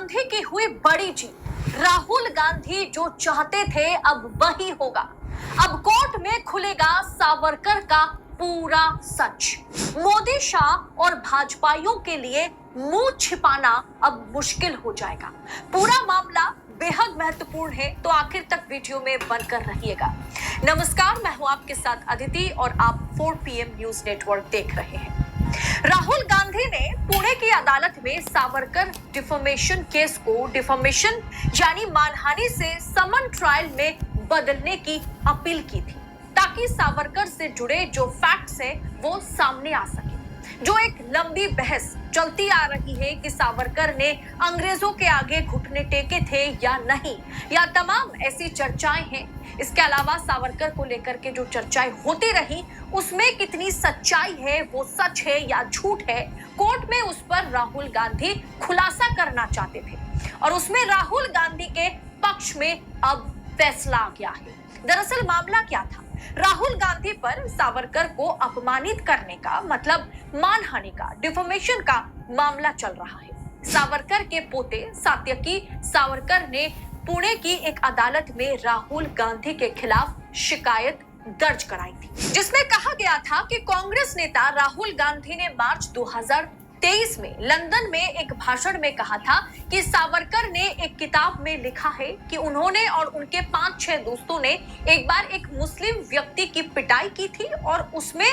गांधी की हुई बड़ी जीत। राहुल गांधी जो चाहते थे अब वही होगा। अब कोर्ट में खुलेगा सावरकर का पूरा सच। मोदी, शाह और भाजपाइयों के लिए मुंह छिपाना अब मुश्किल हो जाएगा। पूरा मामला बेहद महत्वपूर्ण है, तो आखिर तक वीडियो में बनकर रहिएगा। नमस्कार, मैं हूं आपके साथ अदिति और आप 4 PM न्यूज नेटवर्क देख रहे हैं। राहुल गांधी ने पुणे की अदालत में सावरकर डिफेमेशन केस को डिफेमेशन यानी मानहानि से समन ट्रायल में बदलने की अपील की थी, ताकि सावरकर से जुड़े जो फैक्ट्स हैं वो सामने आ सके। जो एक लंबी बहस चलती आ रही है कि सावरकर ने अंग्रेजों के आगे घुटने टेके थे या नहीं, या तमाम ऐसी चर्चाएं हैं। इसके अलावा सावरकर को लेकर के जो चर्चाएं होती रही, उसमें कितनी सच्चाई है, वो सच है या झूठ है, कोर्ट में उस पर राहुल गांधी खुलासा करना चाहते थे और उसमें राहुल गांधी के पक्ष में अब फैसला आ गया है। दरअसल मामला क्या था? राहुल गांधी पर सावरकर को अपमानित करने का मतलब मानहानि का, डिफेमेशन का मामला चल रहा है। सावरकर के पोते सात्यकी सावरकर ने पुणे की एक अदालत में राहुल गांधी के खिलाफ शिकायत दर्ज कराई थी, जिसमें कहा गया था कि कांग्रेस नेता राहुल गांधी ने मार्च 2023 में लंदन में एक भाषण में कहा था कि सावरकर ने एक किताब में लिखा है कि उन्होंने और उनके 5-6 दोस्तों ने एक बार एक मुस्लिम व्यक्ति की पिटाई की थी और उसमें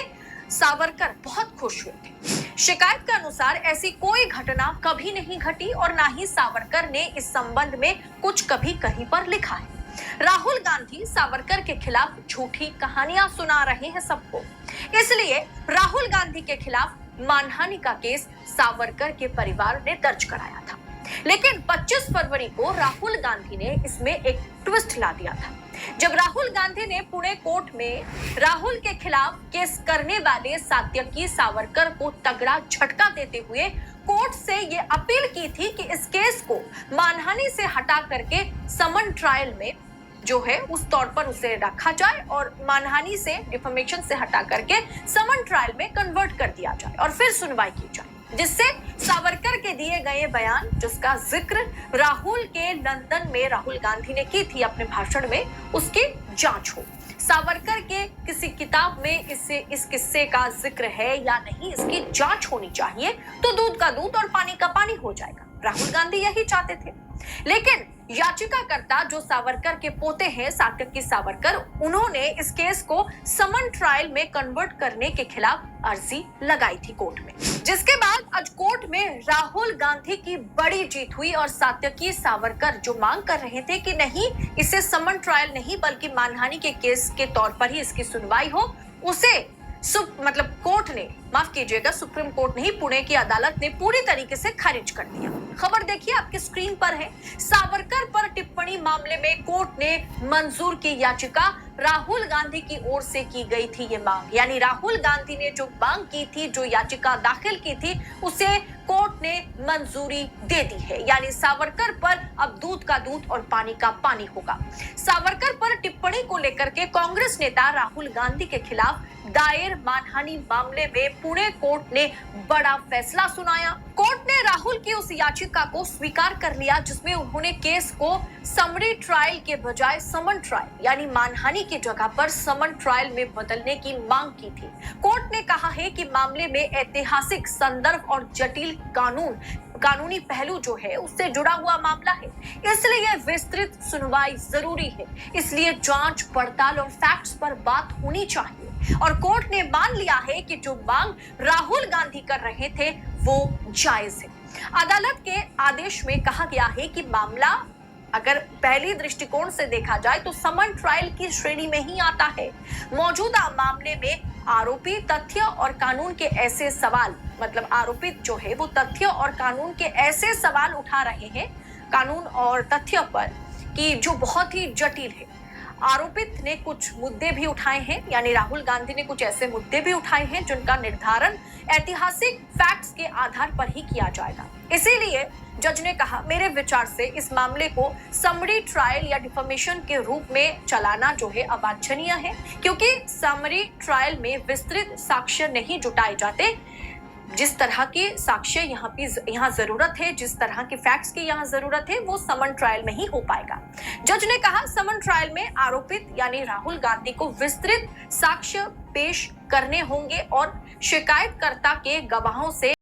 सावरकर बहुत खुश हुए थे। शिकायत के अनुसार ऐसी कोई घटना कभी नहीं घटी और ना ही सावरकर ने इस संबंध में कुछ कभी कहीं पर लिखा है। राहुल गांधी सावरकर के खिलाफ झूठी कहानियां सुना रहे हैं सबको, इसलिए राहुल गांधी के खिलाफ मानहानि का केस सावरकर के परिवार ने दर्ज कराया था। लेकिन 25 फरवरी को राहुल गांधी ने इसमें एक ट्विस्ट ला दिया था, जब राहुल गांधी ने पुणे कोर्ट में राहुल के खिलाफ केस करने वाले सात्यकी सावरकर को तगड़ा झटका देते हुए कोर्ट से ये अपील की थी कि इस केस को मानहानि से हटा करके समन ट्रायल में जो है उस तौर पर उसे रखा जाए और मानहानि से, डिफेमेशन से हटा करके समन ट्रायल में कन्वर्ट कर दिया जाए और फिर सुनवाई की जाए, जिससे सावरकर के दिए गए बयान, जिसका जिक्र राहुल के लंदन में राहुल गांधी ने की थी अपने भाषण में, उसकी जांच हो। सावरकर के किसी किताब में इस किस्से का जिक्र है या नहीं, इसकी जांच होनी चाहिए, तो दूध का दूध और पानी का पानी हो जाएगा। राहुल गांधी यही चाहते थे। लेकिन याचिकाकर्ता जो सावरकर के पोते हैं सात्यकी सावरकर, उन्होंने इस केस को समन ट्रायल में कन्वर्ट करने के खिलाफ अर्जी लगाई थी कोर्ट में, जिसके बाद आज कोर्ट में राहुल गांधी की बड़ी जीत हुई और सात्यकी सावरकर जो मांग कर रहे थे कि नहीं, इसे समन ट्रायल नहीं बल्कि मानहानि के केस के तौर पर ही इसकी सुनवाई हो, उसे कोर्ट ने, माफ कीजिएगा, सुप्रीम कोर्ट नहीं, पुणे की अदालत ने पूरी तरीके से खारिज कर दिया। खबर देखिए, आपके स्क्रीन पर है। सावरकर पर टिप्पणी मामले में कोर्ट ने मंजूर की याचिका। राहुल गांधी की ओर से की गई थी ये मांग, यानी राहुल गांधी ने जो मांग की थी, जो याचिका दाखिल की थी, उसे कोर्ट ने मंजूरी दे दी है। यानी सावरकर पर अब दूध का दूध और पानी का पानी होगा। सावरकर पर टिप्पणी को लेकर के कांग्रेस नेता राहुल गांधी के खिलाफ दायर मानहानि मामले में पुणे कोर्ट ने बड़ा फैसला सुनाया। कोर्ट ने राहुल की उस याचिका को स्वीकार कर लिया जिसमें उन्होंने केस को समरी ट्रायल के बजाय समन ट्रायल यानी मानहानि की जगह पर समन ट्रायल में बदलने की मांग की थी। कोर्ट ने कहा है कि मामले में ऐतिहासिक संदर्भ और जटिल कानूनी पहलू जो है उससे जुड़ा हुआ मामला है, इसलिए विस्तृत सुनवाई जरूरी है। इसलिए जांच पड़ताल और फैक्ट्स पर बात होनी चाहिए और कोर्ट ने मान लिया है कि जो मांग राहुल गांधी कर रहे थे वो जायज है। अदालत के आदेश में कहा गया है कि मामला अगर पहली दृष्टिकोण से देखा जाए तो समन ट्रायल की श्रेणी में ही आता है। मौजूदा मामले में आरोपी तथ्य और कानून के ऐसे सवाल, मतलब आरोपित जो है वो तथ्य और कानून के ऐसे सवाल उठा रहे हैं, कानून और तथ्य पर, कि जो बहुत ही जटिल है। आरोपित ने कुछ मुद्दे भी उठाए हैं, यानी राहुल गांधी ने कुछ ऐसे मुद्दे भी उठाए हैं जिनका निर्धारण ऐतिहासिक फैक्ट्स के आधार पर ही किया जाएगा। इसीलिए जज ने कहा, मेरे विचार से इस मामले को समरी ट्रायल या डिफेमेशन के रूप में चलाना जो है अवांछनीय है, क्योंकि समरी ट्रायल में विस्तृत साक्ष्य नहीं जुटाए जाते। जिस तरह के साक्ष्य यहाँ जरूरत है, जिस तरह के फैक्ट्स की यहाँ जरूरत है, वो समन ट्रायल में ही हो पाएगा। जज ने कहा समन ट्रायल में आरोपित यानी राहुल गांधी को विस्तृत साक्ष्य पेश करने होंगे और शिकायतकर्ता के गवाहों से